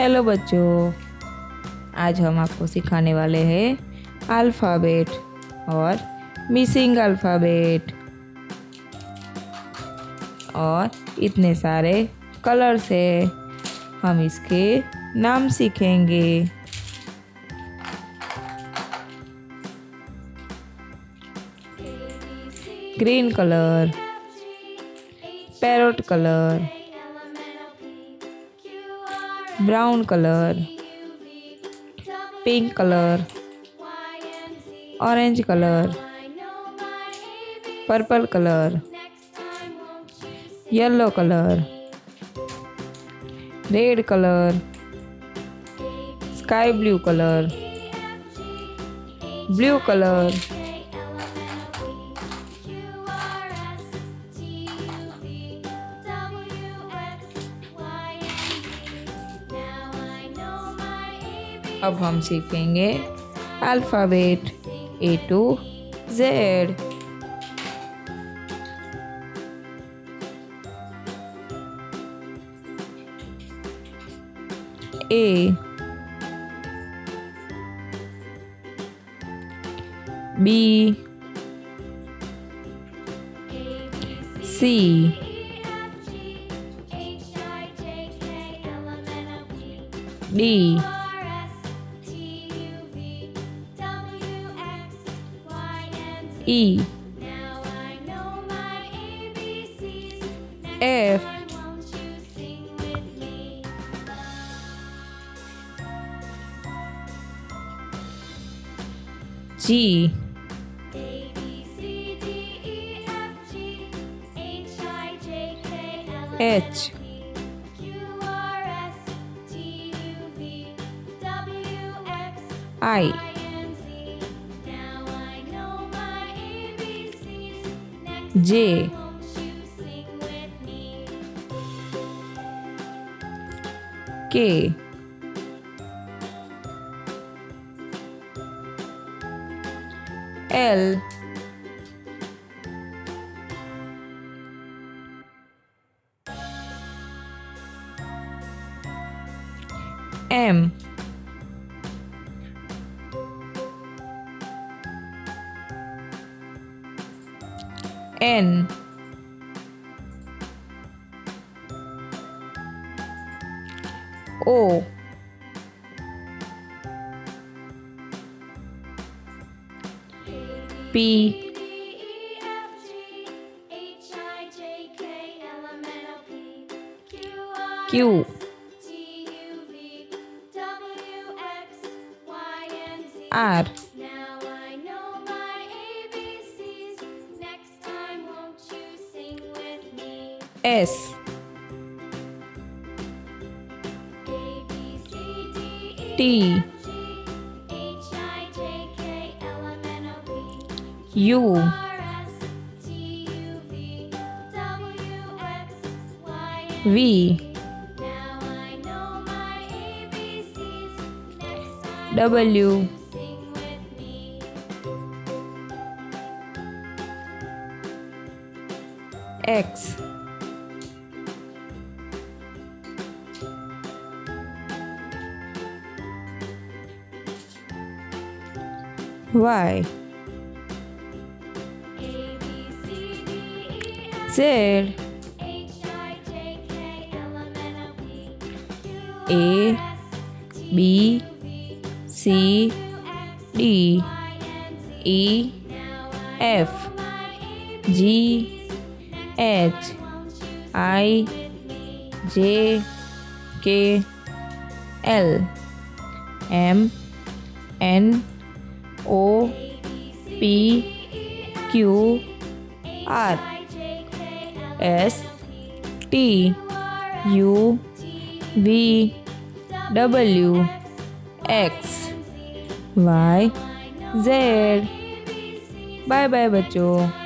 Hello बच्चों, आज हम आपको सिखाने वाले हैं अल्फ़ाबेट और मिसिंग अल्फ़ाबेट और इतने सारे कलर्स है। हम इसके नाम सीखेंगे। Green colour, parrot colour, brown colour, pink colour, orange colour, purple colour, yellow colour, red colour, sky blue colour, blue colour, अब हम सीखेंगे alphabet A to Z। A, B, C, D, E, F, G, H, I, J, K, L, M, N, O, P, Q, R, S, T, U, V, W, X, Y, Z, A, B, C, D, E, F, G, H, I, J, K, L, M, N, O, P, Q, R, S, T, U, V, W, X, Y, Z। Bye bye बच्चों।